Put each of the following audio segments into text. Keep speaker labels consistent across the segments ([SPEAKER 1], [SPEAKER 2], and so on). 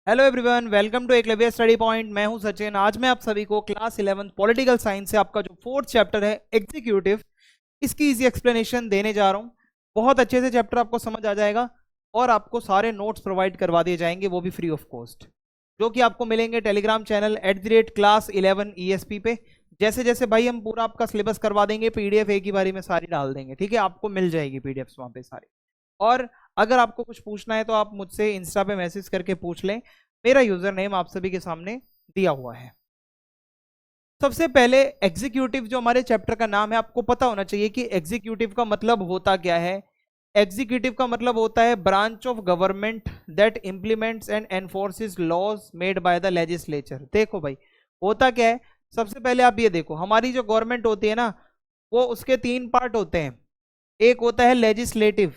[SPEAKER 1] Hello everyone, welcome to Eklavya study point. मैं हूं सचिन। आज मैं आप सभी को क्लास 11 पॉलिटिकल साइंस से आपका जो फोर्थ चैप्टर है एग्जीक्यूटिव, इसकी इजी एक्सप्लेनेशन देने जा रहा हूं। बहुत अच्छे से चैप्टर आपको समझ आ जाएगा और आपको सारे नोट्स प्रोवाइड करवा दिए जाएंगे, वो भी फ्री ऑफ कॉस्ट, जो कि आपको मिलेंगे टेलीग्राम चैनल @class11 ESP पे। जैसे जैसे भाई हम पूरा आपका सिलेबस करवा देंगे, पीडीएफ एक ही बारी में सारी डाल देंगे, ठीक है। आपको मिल जाएगी पीडीएफ वहां पे सारी। और अगर आपको कुछ पूछना है तो आप मुझसे इंस्टा पे मैसेज करके पूछ लें। मेरा यूजर नेम आप सभी के सामने दिया हुआ है। सबसे पहले एग्जीक्यूटिव, जो हमारे चैप्टर का नाम है, आपको पता होना चाहिए कि एग्जीक्यूटिव का मतलब होता क्या है। एग्जीक्यूटिव का मतलब होता है branch of government that implements and enforces laws made by the legislature. देखो भाई, होता क्या है। सबसे पहले आप ये देखो, हमारी जो गवर्नमेंट होती है ना, वो उसके तीन पार्ट होते हैं। एक होता है लेजिस्लेटिव,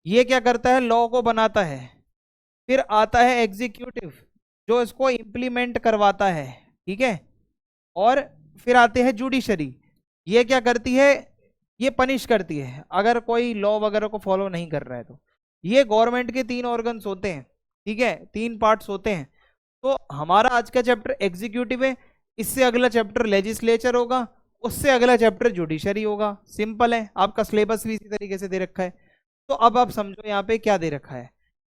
[SPEAKER 1] ये क्या करता है, लॉ को बनाता है। फिर आता है एग्जीक्यूटिव, जो इसको इंप्लीमेंट करवाता है, ठीक है। और फिर आते हैं जुडिशरी, ये क्या करती है, ये पनिश करती है अगर कोई लॉ वगैरह को फॉलो नहीं कर रहा है तो। ये गवर्नमेंट के तीन ऑर्गन्स होते हैं, ठीक है, तीन पार्ट्स होते हैं। तो हमारा आज का चैप्टर एग्जीक्यूटिव है, इससे अगला चैप्टर लेजिस्लेचर होगा, उससे अगला चैप्टर जुडिशरी होगा। सिंपल है, आपका सिलेबस भी इसी तरीके से दे रखा है। तो अब आप समझो यहाँ पे क्या दे रखा है।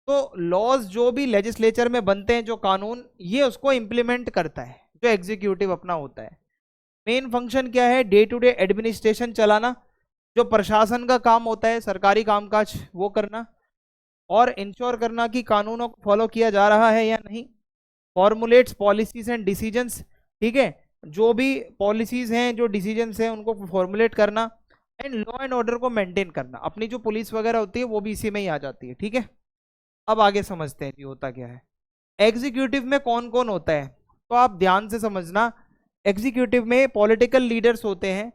[SPEAKER 1] तो लॉज जो भी लेजिस्लेचर में बनते हैं, जो कानून, ये उसको इंप्लीमेंट करता है जो एग्जीक्यूटिव अपना होता है। मेन फंक्शन क्या है, डे टू डे एडमिनिस्ट्रेशन चलाना, जो प्रशासन का काम होता है, सरकारी कामकाज वो करना, और इंश्योर करना कि कानूनों को फॉलो किया जा रहा है या नहीं। फॉर्मुलेट्स पॉलिसीज एंड डिसीजंस, ठीक है, जो भी पॉलिसीज हैं, जो डिसीजंस हैं, उनको फॉर्मुलेट करना। एंड लॉ एंड ऑर्डर को मेंटेन करना। अपनी जो पुलिस वगैरह होती है वो भी इसी में ही आ जाती है, ठीक है। अब आगे समझते हैं जी होता क्या है। एग्जीक्यूटिव में कौन कौन होता है, तो आप ध्यान से समझना। एग्जीक्यूटिव में पॉलिटिकल लीडर्स होते हैं,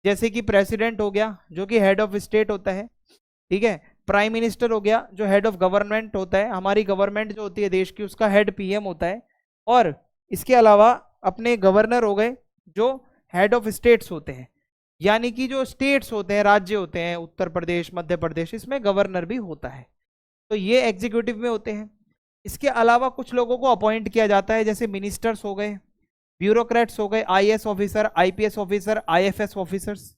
[SPEAKER 1] जैसे कि प्रेसिडेंट हो गया, जो कि हेड ऑफ स्टेट होता है, ठीक है। प्राइम मिनिस्टर हो गया, जो हेड ऑफ गवर्नमेंट होता है, हमारी गवर्नमेंट जो होती है देश की, उसका हेड पीएम होता है। और इसके अलावा अपने गवर्नर हो गए, जो हेड ऑफ स्टेट्स होते हैं, यानी कि जो स्टेट्स होते हैं, राज्य होते हैं, उत्तर प्रदेश, मध्य प्रदेश, इसमें गवर्नर भी होता है। तो ये एग्जीक्यूटिव में होते हैं। इसके अलावा कुछ लोगों को अपॉइंट किया जाता है, जैसे मिनिस्टर्स हो गए, ब्यूरोक्रेट्स हो गए, IAS officer, IPS officer, IFS officers.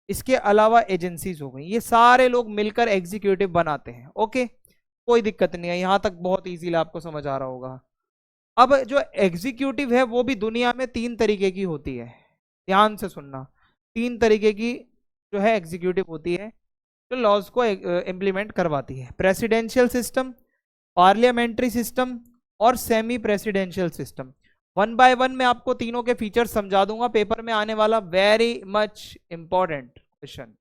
[SPEAKER 1] इसके अलावा एजेंसीज हो गई, ये सारे लोग मिलकर एग्जीक्यूटिव बनाते हैं। ओके, कोई दिक्कत नहीं है, यहां तक बहुत इजीली आपको समझ आ रहा होगा। अब जो एग्जीक्यूटिव है वो भी दुनिया में तीन तरीके की होती है, ध्यान से सुनना। तीन तरीके की जो है एग्जीक्यूटिव होती है, जो लॉज को इम्प्लीमेंट करवाती है। प्रेसिडेंशियल सिस्टम, पार्लियामेंट्री सिस्टम, और semi presidential system. One by one मैं आपको तीनों के फीचर्स समझा दूंगा। पेपर में आने वाला very much important question.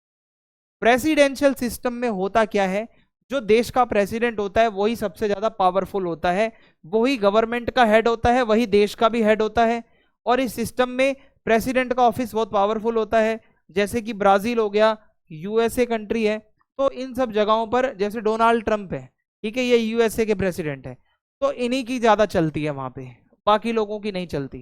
[SPEAKER 1] Presidential system में होता क्या है, जो देश का प्रेसिडेंट होता है वही सबसे ज्यादा पावरफुल होता है, वही गवर्नमेंट का हेड होता है, वही देश का भी हेड होता है। और इस सिस्टम में प्रेसिडेंट का ऑफिस बहुत पावरफुल होता है, जैसे कि ब्राजील हो गया, यूएसए कंट्री है। तो इन सब जगहों पर, जैसे डोनाल्ड ट्रंप है, ठीक है, ये यूएसए के प्रेसिडेंट है, तो इन्हीं की ज्यादा चलती है वहां पे, बाकी लोगों की नहीं चलती।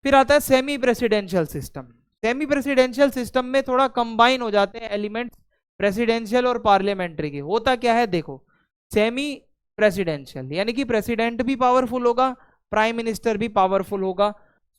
[SPEAKER 1] फिर आता है semi presidential system. Semi presidential system में थोड़ा कंबाइन हो जाते हैं एलिमेंट्स प्रेसिडेंशियल और पार्लियामेंट्री के। होता क्या है देखो, सेमी प्रेसिडेंशियल यानी कि प्रेसिडेंट भी पावरफुल होगा, प्राइम मिनिस्टर भी पावरफुल होगा।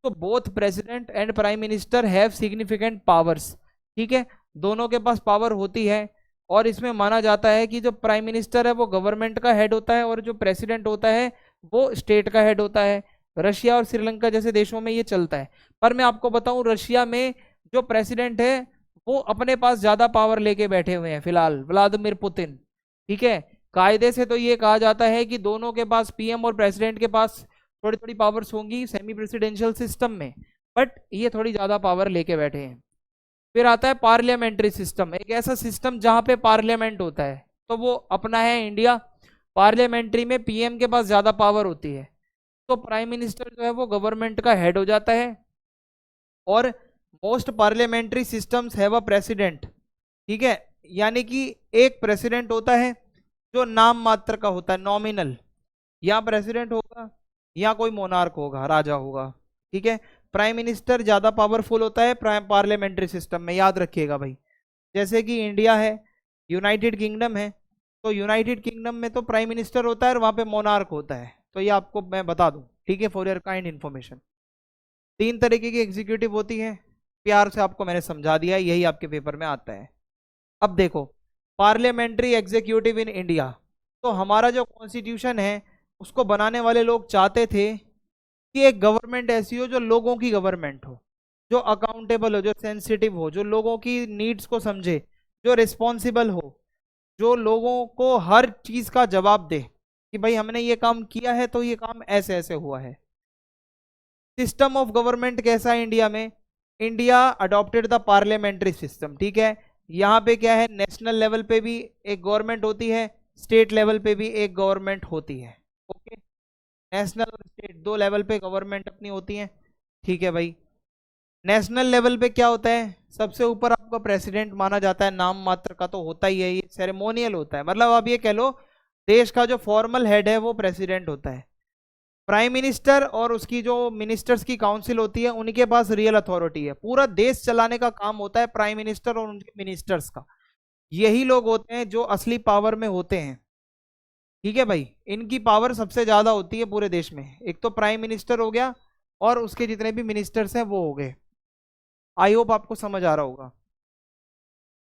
[SPEAKER 1] तो both president and prime minister have significant powers, ठीक है, दोनों के पास पावर होती है। और इसमें माना जाता है कि जो प्राइम मिनिस्टर है वो गवर्नमेंट का हेड होता है, और जो प्रेसिडेंट होता है वो स्टेट का हेड होता है। रशिया और श्रीलंका जैसे देशों में ये चलता है। पर मैं आपको बताऊं, रशिया में जो प्रेसिडेंट है वो अपने पास ज्यादा पावर लेके बैठे हुए हैं फिलहाल, व्लादिमीर पुतिन, ठीक है। कायदे से तो ये कहा जाता है कि दोनों के पास, पीएम और प्रेसिडेंट के पास, थोड़ी थोड़ी पावर्स होंगी सेमी प्रेसिडेंशियल सिस्टम में, बट ये थोड़ी ज्यादा पावर लेके बैठे हैं। फिर आता है पार्लियामेंट्री सिस्टम, एक ऐसा सिस्टम जहां पे पार्लियामेंट होता है, तो वो अपना है इंडिया। पार्लियामेंट्री में पीएम के पास ज्यादा पावर होती है, तो प्राइम मिनिस्टर जो है वो गवर्नमेंट का हेड हो जाता है। और most parliamentary systems have a president, ठीक है, यानी कि एक प्रेसिडेंट होता है जो नाम मात्र का होता है, नॉमिनल। या प्रेसिडेंट होगा या कोई मोनार्क होगा, राजा होगा, ठीक है। प्राइम मिनिस्टर ज्यादा पावरफुल होता है पार्लियामेंट्री सिस्टम में, याद रखिएगा भाई। जैसे कि इंडिया है, यूनाइटेड किंगडम है, तो यूनाइटेड किंगडम में तो प्राइम मिनिस्टर होता है और वहां पे मोनार्क होता है। तो ये आपको मैं बता दूं, ठीक है, फॉर योर काइंड इन्फॉर्मेशन। 3 तरीके की एग्जीक्यूटिव होती है, प्यार से आपको मैंने समझा दिया, यही आपके पेपर में आता है। अब देखो, पार्लियामेंट्री एग्जीक्यूटिव इन इंडिया, तो हमारा जो कॉन्स्टिट्यूशन है उसको बनाने वाले लोग चाहते थे कि एक गवर्नमेंट ऐसी हो जो लोगों की गवर्नमेंट हो, जो अकाउंटेबल हो, जो सेंसिटिव हो, जो लोगों की नीड्स को समझे, जो रिस्पॉन्सिबल हो, जो लोगों को हर चीज का जवाब दे कि भाई हमने ये काम किया है तो ये काम ऐसे ऐसे हुआ है। सिस्टम ऑफ गवर्नमेंट कैसा है इंडिया में? India adopted the parliamentary system, ठीक है। यहाँ पे क्या है, नेशनल लेवल पे भी एक गवर्नमेंट होती है, स्टेट लेवल पे भी एक गवर्नमेंट होती है। ओके, नेशनल और स्टेट दो लेवल पे गवर्नमेंट अपनी होती है, ठीक है भाई। नेशनल लेवल पे क्या होता है, सबसे ऊपर आपका प्रेसिडेंट माना जाता है, नाम मात्र का तो होता ही है, ये सेरेमोनियल होता है, मतलब आप ये कह लो देश का जो फॉर्मल हेड है वो प्रेसिडेंट होता है। प्राइम मिनिस्टर और उसकी जो मिनिस्टर्स की काउंसिल होती है उनके पास रियल अथॉरिटी है, पूरा देश चलाने का काम होता है प्राइम मिनिस्टर और उनके मिनिस्टर्स का। यही लोग होते हैं जो असली पावर में होते हैं, ठीक है भाई। इनकी पावर सबसे ज्यादा होती है पूरे देश में, एक तो प्राइम मिनिस्टर हो गया और उसके जितने भी मिनिस्टर्स हैं वो हो गए। आई होप आपको समझ आ रहा होगा।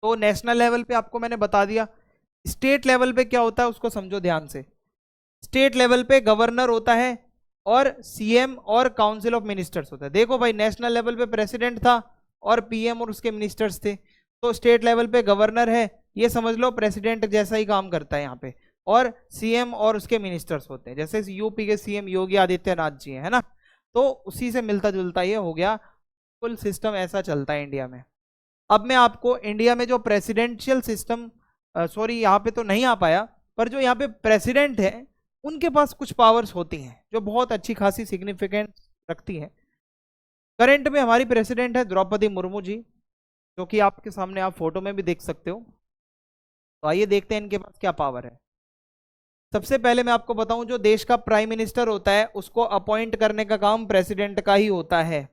[SPEAKER 1] तो नेशनल लेवल पे आपको मैंने बता दिया। स्टेट लेवल पे क्या होता है उसको समझो ध्यान से। स्टेट लेवल पे गवर्नर होता है और सीएम और काउंसिल ऑफ मिनिस्टर्स होता है। देखो भाई, नेशनल लेवल पे प्रेसिडेंट था और पीएम और उसके मिनिस्टर्स थे, तो स्टेट लेवल पे गवर्नर है, ये समझ लो प्रेसिडेंट जैसा ही काम करता है यहाँ पे, और सीएम और उसके मिनिस्टर्स होते हैं, जैसे यूपी के सीएम योगी आदित्यनाथ जी है ना, तो उसी से मिलता जुलता ये हो गया। फुल सिस्टम ऐसा चलता है इंडिया में। अब मैं आपको इंडिया में जो प्रेसिडेंशियल सिस्टम, सॉरी यहाँ पे तो नहीं आ पाया, पर जो यहाँ पे प्रेसिडेंट है उनके पास कुछ पावर्स होती हैं जो बहुत अच्छी खासी सिग्निफिकेंस रखती हैं। करंट में हमारी प्रेसिडेंट है द्रौपदी मुर्मू जी, जो कि आपके सामने आप फोटो में भी देख सकते हो। तो आइए देखते हैं इनके पास क्या पावर है। सबसे पहले मैं आपको बताऊं, जो देश का प्राइम मिनिस्टर होता है उसको अपॉइंट करने का काम प्रेसिडेंट का ही होता है,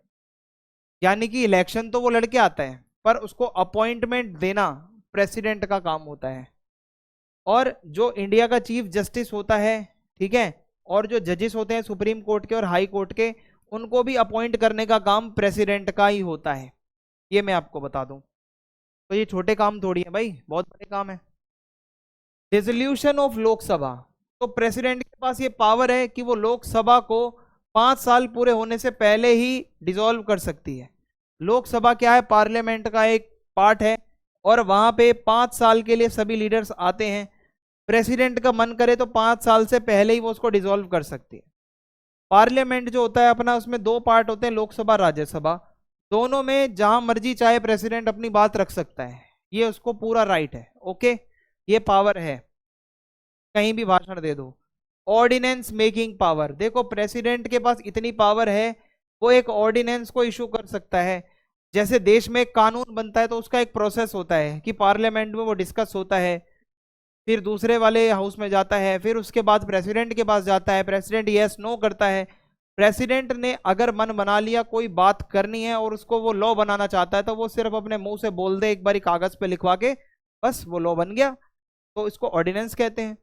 [SPEAKER 1] यानी कि इलेक्शन तो वो लड़के आता है पर उसको अपॉइंटमेंट देना प्रेसिडेंट का काम होता है। और जो इंडिया का चीफ जस्टिस होता है, ठीक है, और जो जजेस होते हैं सुप्रीम कोर्ट के और हाई कोर्ट के, उनको भी अपॉइंट करने का काम प्रेसिडेंट का ही होता है, ये मैं आपको बता दूं। तो ये छोटे काम थोड़ी है भाई, बहुत बड़े काम है। डिसोल्यूशन ऑफ लोकसभा, तो प्रेसिडेंट के पास ये पावर है कि वो लोकसभा को 5 साल पूरे होने से पहले ही डिसॉल्व कर सकती है। लोकसभा क्या है, पार्लियामेंट का एक पार्ट है, और वहां पे 5 साल के लिए सभी लीडर्स आते हैं। प्रेसिडेंट का मन करे तो 5 साल से पहले ही वो उसको डिसॉल्व कर सकती है। पार्लियामेंट जो होता है अपना, उसमें 2 पार्ट होते हैं, लोकसभा राज्यसभा, दोनों में जहां मर्जी चाहे प्रेसिडेंट अपनी बात रख सकता है, ये उसको पूरा राइट है। ओके, ये पावर है, कहीं भी भाषण दे दो। ऑर्डिनेंस मेकिंग पावर, देखो प्रेसिडेंट के पास इतनी पावर है, वो एक ऑर्डिनेंस को इशू कर सकता है। जैसे देश में एक कानून बनता है तो उसका एक प्रोसेस होता है कि पार्लियामेंट में वो डिस्कस होता है, फिर दूसरे वाले हाउस में जाता है, फिर उसके बाद प्रेसिडेंट के पास जाता है, प्रेसिडेंट यस नो करता है। प्रेसिडेंट ने अगर मन बना लिया कोई बात करनी है और उसको वो लॉ बनाना चाहता है, तो वो सिर्फ अपने मुंह से बोल दे एक बारी कागज पे लिखवा के, बस वो लॉ बन गया। तो इसको ऑर्डिनेंस कहते हैं।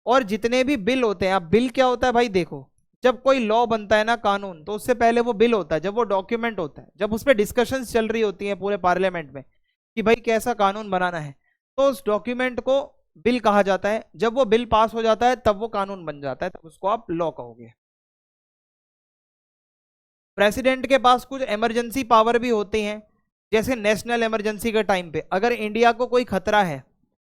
[SPEAKER 1] और जितने भी बिल होते हैं, अब बिल क्या होता है भाई, देखो जब कोई लॉ बनता है ना, कानून, तो उससे पहले वो बिल होता है, जब वो डॉक्यूमेंट होता है, जब उस पर डिस्कशंस चल रही होती हैं पूरे पार्लियामेंट में कि भाई कैसा कानून बनाना है, तो उस डॉक्यूमेंट को बिल कहा जाता है। जब वो बिल पास हो जाता है तब वो कानून बन जाता है, तब उसको आप लॉ कहोगे। प्रेसिडेंट के पास कुछ इमरजेंसी पावर भी होती हैं, जैसे नेशनल इमरजेंसी के टाइम पे अगर इंडिया को कोई खतरा है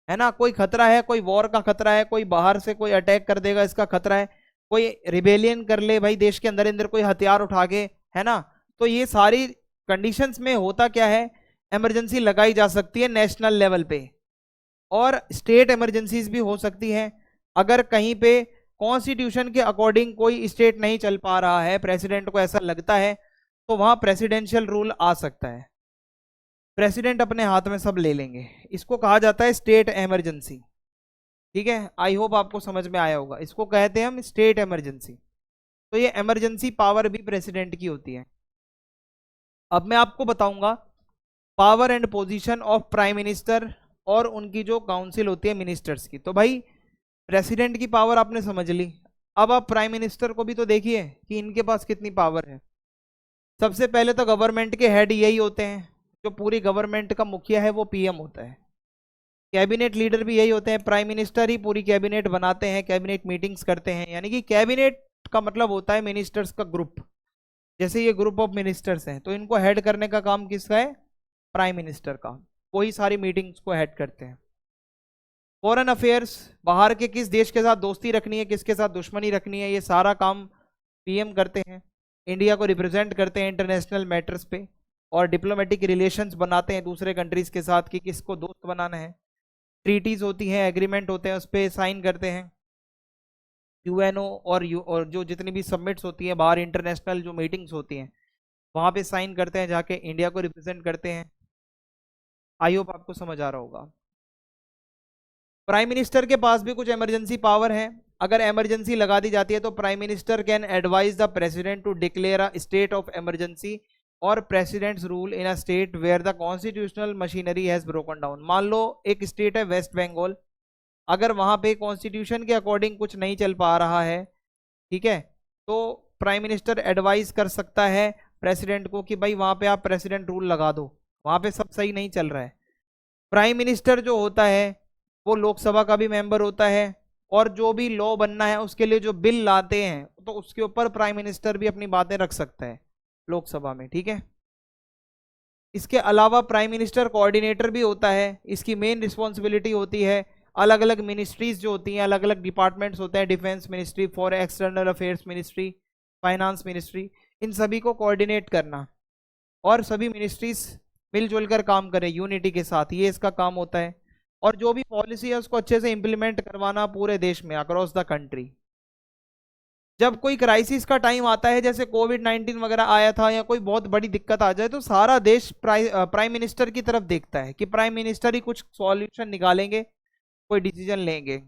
[SPEAKER 1] ना, कोई खतरा है, कोई वॉर का खतरा है, कोई बाहर से कोई अटैक कर देगा इसका खतरा है, कोई रिबेलियन कर ले भाई देश के अंदर अंदर कोई हथियार उठा के, है ना, तो ये सारी कंडीशंस में होता क्या है, इमरजेंसी लगाई जा सकती है नेशनल लेवल पे। और स्टेट इमरजेंसीज भी हो सकती है, अगर कहीं पे कॉन्स्टिट्यूशन के अकॉर्डिंग कोई स्टेट नहीं चल पा रहा है, प्रेसिडेंट को ऐसा लगता है, तो वहां प्रेसिडेंशियल रूल आ सकता है। प्रेसिडेंट अपने हाथ में सब ले लेंगे, इसको कहा जाता है स्टेट इमरजेंसी। ठीक है, आई होप आपको समझ में आया होगा, इसको कहते हैं हम स्टेट इमरजेंसी। तो ये इमरजेंसी पावर भी प्रेसिडेंट की होती है। अब मैं आपको बताऊंगा power and position of prime minister और उनकी जो काउंसिल होती है मिनिस्टर्स की। तो भाई प्रेसिडेंट की पावर आपने समझ ली, अब आप प्राइम मिनिस्टर को भी तो देखिए कि इनके पास कितनी पावर है। सबसे पहले तो गवर्नमेंट के हेड यही होते हैं, जो पूरी गवर्नमेंट का मुखिया है वो पीएम होता है। कैबिनेट लीडर भी यही होते हैं, प्राइम मिनिस्टर ही पूरी कैबिनेट बनाते हैं, कैबिनेट मीटिंग्स करते हैं। यानी कि कैबिनेट का मतलब होता है मिनिस्टर्स का ग्रुप। जैसे ये ग्रुप ऑफ मिनिस्टर्स हैं तो इनको हेड करने का काम किसका है? प्राइम मिनिस्टर का। वही सारी मीटिंग्स को हेड करते हैं। फॉरेन अफेयर्स, बाहर के किस देश के साथ दोस्ती रखनी है, किसके साथ दुश्मनी रखनी है, ये सारा काम पीएम करते हैं। इंडिया को रिप्रेजेंट करते हैं इंटरनेशनल मैटर्स पे, और डिप्लोमेटिक रिलेशंस बनाते हैं दूसरे कंट्रीज के साथ कि किसको दोस्त बनाना है। ट्रीटीज होती हैं, एग्रीमेंट होते हैं, उस पर साइन करते हैं। यूएनओ और जो जितनी भी सबमिट्स होती हैं बाहर, इंटरनेशनल जो मीटिंग्स होती हैं वहां पे साइन करते हैं, जाके इंडिया को रिप्रेजेंट करते हैं। आई होप आपको समझ आ रहा होगा। प्राइम मिनिस्टर के पास भी कुछ इमरजेंसी पावर है। अगर इमरजेंसी लगा दी जाती है तो prime minister can advise the president to declare a state of emergency और president's rule in a state where the constitutional machinery has broken down. मान लो एक स्टेट है वेस्ट बंगाल, अगर वहां पे कॉन्स्टिट्यूशन के अकॉर्डिंग कुछ नहीं चल पा रहा है, ठीक है, तो प्राइम मिनिस्टर एडवाइज कर सकता है प्रेसिडेंट को कि भाई वहां पे आप प्रेसिडेंट रूल लगा दो, वहां पे सब सही नहीं चल रहा है। प्राइम मिनिस्टर जो होता है वो लोकसभा का भी मेंबर होता है, और जो भी लॉ बनना है उसके लिए जो बिल लाते हैं तो उसके ऊपर प्राइम मिनिस्टर भी अपनी बातें रख सकता है लोकसभा में, ठीक है। इसके अलावा प्राइम मिनिस्टर कोऑर्डिनेटर भी होता है। इसकी मेन रिस्पॉन्सिबिलिटी होती है अलग अलग मिनिस्ट्रीज जो होती हैं, अलग अलग डिपार्टमेंट्स होते हैं, defence ministry, for external affairs ministry, finance ministry, इन सभी को कोऑर्डिनेट करना और सभी मिनिस्ट्रीज मिलजुल कर काम करें यूनिटी के साथ, ये इसका काम होता है। और जो भी पॉलिसी है उसको अच्छे से इंप्लीमेंट करवाना पूरे देश में, अक्रॉस द कंट्री। जब कोई क्राइसिस का टाइम आता है, जैसे कोविड-19 वगैरह आया था, या कोई बहुत बड़ी दिक्कत आ जाए, तो सारा देश प्राइम मिनिस्टर की तरफ देखता है कि प्राइम मिनिस्टर ही कुछ सॉल्यूशन निकालेंगे, कोई डिसीजन लेंगे।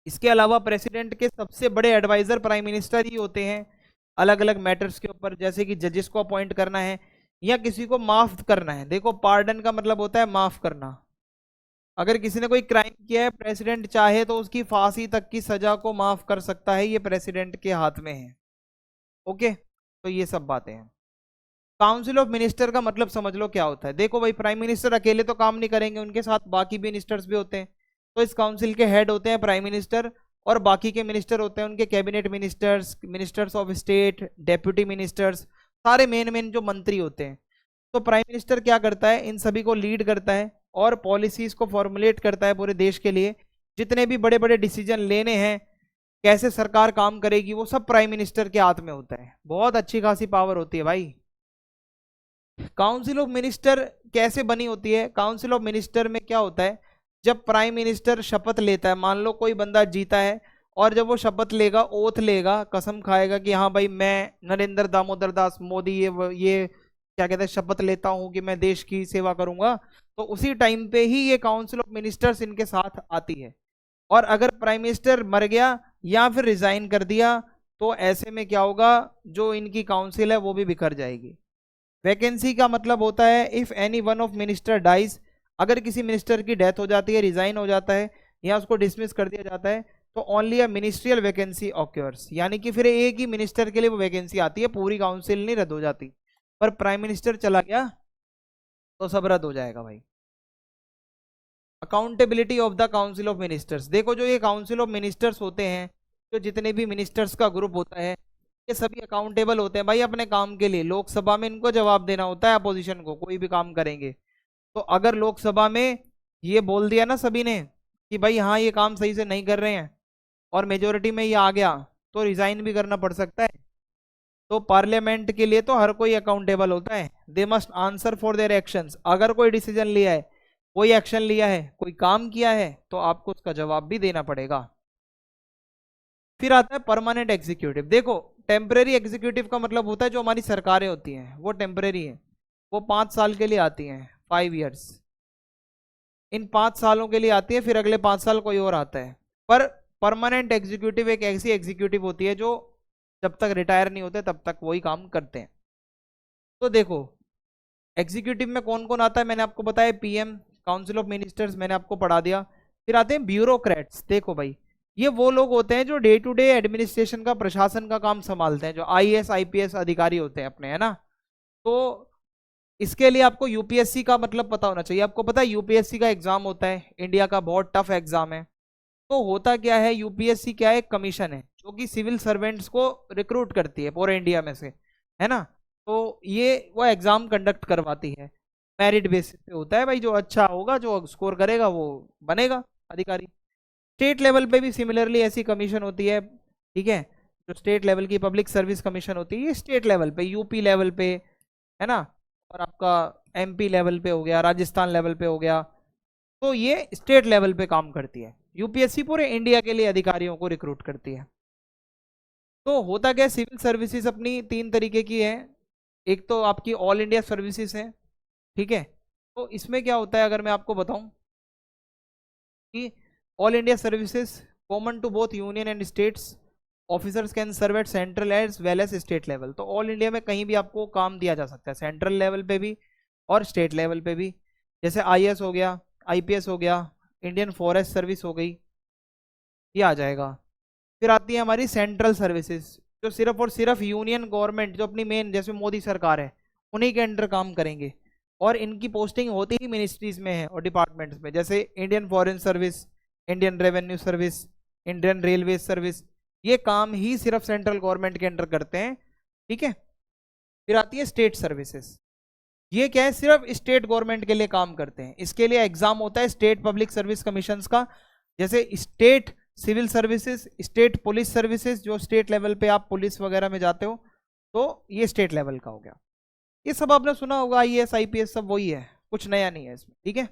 [SPEAKER 1] इसके अलावा प्रेसिडेंट के सबसे बड़े एडवाइजर प्राइम मिनिस्टर ही होते हैं अलग अलग मैटर्स के ऊपर, जैसे कि जजेस को अपॉइंट करना है या किसी को माफ करना है। देखो, पार्डन का मतलब होता है माफ करना। अगर किसी ने कोई क्राइम किया है, प्रेसिडेंट चाहे तो उसकी फांसी तक की सजा को माफ कर सकता है, ये प्रेसिडेंट के हाथ में है। ओके, तो ये सब बातें हैं। काउंसिल ऑफ मिनिस्टर का मतलब समझ लो क्या होता है। देखो भाई, प्राइम मिनिस्टर अकेले तो काम नहीं करेंगे, उनके साथ बाकी भी मिनिस्टर्स भी होते हैं। तो इस काउंसिल के हेड होते हैं प्राइम मिनिस्टर, और बाकी के मिनिस्टर होते हैं उनके cabinet ministers, ministers of state, deputy ministers, सारे मेन मेन जो मंत्री होते हैं। तो प्राइम मिनिस्टर क्या करता है, इन सभी को लीड करता है और पॉलिसीज को फॉर्मुलेट करता है पूरे देश के लिए। जितने भी बड़े बड़े डिसीजन लेने हैं, कैसे सरकार काम करेगी, वो सब प्राइम मिनिस्टर के हाथ में होता है। बहुत अच्छी खासी पावर होती है भाई। काउंसिल ऑफ मिनिस्टर कैसे बनी होती है? काउंसिल ऑफ मिनिस्टर में क्या होता है, जब प्राइम मिनिस्टर शपथ लेता है, मान लो कोई बंदा जीता है, और जब वो शपथ लेगा, ओथ लेगा, कसम खाएगा कि हाँ भाई मैं नरेंद्र दामोदर दास मोदी ये क्या कहते हैं, शपथ लेता हूं कि मैं देश की सेवा करूंगा, तो उसी टाइम पे ही ये काउंसिल ऑफ मिनिस्टर्स इनके साथ आती है। और अगर प्राइम मिनिस्टर मर गया या फिर रिजाइन कर दिया, तो ऐसे में क्या होगा, जो इनकी काउंसिल है वो भी बिखर जाएगी। वैकेंसी का मतलब होता है if any one of minister dies, अगर किसी मिनिस्टर की डेथ हो जाती है, रिजाइन हो जाता है या उसको डिसमिस कर दिया जाता है, तो ओनली अ मिनिस्ट्रियल वैकेंसी ऑक्योर्स, यानी कि फिर एक ही मिनिस्टर के लिए वो वैकेंसी आती है, पूरी काउंसिल नहीं रद्द हो जाती। पर प्राइम मिनिस्टर चला गया तो सब रद्द हो जाएगा भाई। Accountability of the council of ministers, देखो जो ये काउंसिल ऑफ मिनिस्टर्स होते हैं, जो जितने भी मिनिस्टर्स का ग्रुप होता है, ये सभी अकाउंटेबल होते हैं भाई अपने काम के लिए। लोकसभा में इनको जवाब देना होता है अपोजिशन को, कोई भी काम करेंगे तो। अगर लोकसभा में ये बोल दिया ना सभी ने कि भाई हाँ ये काम सही से नहीं कर रहे हैं, और मेजोरिटी में ये आ गया, तो रिजाइन भी करना पड़ सकता है। तो पार्लियामेंट के लिए तो हर कोई अकाउंटेबल होता है, they must answer for their actions. अगर कोई डिसीजन लिया है, कोई एक्शन लिया है, कोई काम किया है, तो आपको उसका जवाब भी देना पड़ेगा। फिर आता है परमानेंट एग्जीक्यूटिव। देखो, टेम्परेरी एग्जीक्यूटिव का मतलब होता है जो हमारी सरकारें होती हैं वो टेम्परेरी हैं, वो 5 साल के लिए आती हैं, 5 ईयर्स। इन 5 सालों के लिए आती है, फिर अगले 5 साल कोई और आता है। पर परमानेंट एग्जीक्यूटिव एक ऐसी एग्जीक्यूटिव होती है जो जब तक रिटायर नहीं होते तब तक वही काम करते हैं। तो देखो, एग्जीक्यूटिव में कौन कौन आता है, मैंने आपको बताया पीएम, काउंसिल ऑफ मिनिस्टर्स मैंने आपको पढ़ा दिया। फिर आते हैं ब्यूरोक्रेट्स। देखो भाई, ये वो लोग होते हैं जो डे टू डे एडमिनिस्ट्रेशन का, प्रशासन का काम संभालते हैं, जो आईएएस आईपीएस अधिकारी होते हैं अपने, है ना। तो इसके लिए आपको यूपीएससी का मतलब पता होना चाहिए। आपको पता है यूपीएससी का एग्जाम होता है, इंडिया का बहुत टफ एग्जाम है। तो होता क्या है, यूपीएससी क्या है, एक कमीशन है जो कि सिविल सर्वेंट्स को रिक्रूट करती है पूरे इंडिया में से, है ना। तो ये वो एग्जाम कंडक्ट करवाती है, मेरिट बेसिस पे होता है भाई, जो अच्छा होगा, जो स्कोर करेगा वो बनेगा अधिकारी। स्टेट लेवल पे भी सिमिलरली ऐसी कमीशन होती है, ठीक है। जो स्टेट लेवल की पब्लिक सर्विस कमीशन होती है, ये स्टेट लेवल पे, यूपी लेवल पे, है ना। और आपका एमपी लेवल पे हो गया, राजस्थान लेवल पे हो गया। तो ये स्टेट लेवल पे काम करती है। यूपीएससी पूरे इंडिया के लिए अधिकारियों को रिक्रूट करती है। तो होता क्या है, सिविल सर्विसेज अपनी तीन तरीके की है। एक तो आपकी ऑल इंडिया सर्विसेज है, ठीक है। तो इसमें क्या होता है, अगर मैं आपको बताऊं कि All India services common to both union and states, officers can serve at central as well as state level. तो ऑल इंडिया में कहीं भी आपको काम दिया जा सकता है, सेंट्रल लेवल पे भी और स्टेट लेवल पे भी। जैसे आईएएस हो गया, आईपीएस हो गया, इंडियन फॉरेस्ट सर्विस हो गई, ये आ जाएगा। फिर आती है हमारी सेंट्रल सर्विसेज, जो सिर्फ और सिर्फ यूनियन गवर्नमेंट, जो अपनी मेन जैसे मोदी सरकार है, उन्हीं के अंडर काम करेंगे। और इनकी पोस्टिंग होती ही मिनिस्ट्रीज में है और डिपार्टमेंट्स में, जैसे Indian foreign service, Indian revenue service, Indian railway service. ये काम ही सिर्फ सेंट्रल गवर्नमेंट के अंडर करते हैं, ठीक है। फिर आती है स्टेट सर्विसेज, ये क्या है, सिर्फ स्टेट गवर्नमेंट के लिए काम करते हैं। इसके लिए एग्जाम होता है स्टेट पब्लिक सर्विस कमीशन का, जैसे state civil services, state police services, जो स्टेट लेवल पे आप पुलिस वगैरह में जाते हो, तो ये स्टेट लेवल का हो गया। ये सब आपने सुना होगा, आईएएस आईपीएस सब वही है, कुछ नया नहीं है इसमें, ठीक है।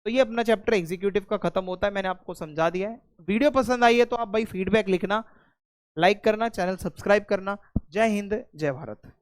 [SPEAKER 1] तो ये अपना चैप्टर एग्जीक्यूटिव का खत्म होता है, मैंने आपको समझा दिया है। वीडियो पसंद आई है तो आप भाई फीडबैक लिखना, लाइक करना, चैनल सब्सक्राइब करना। जय हिंद, जय भारत।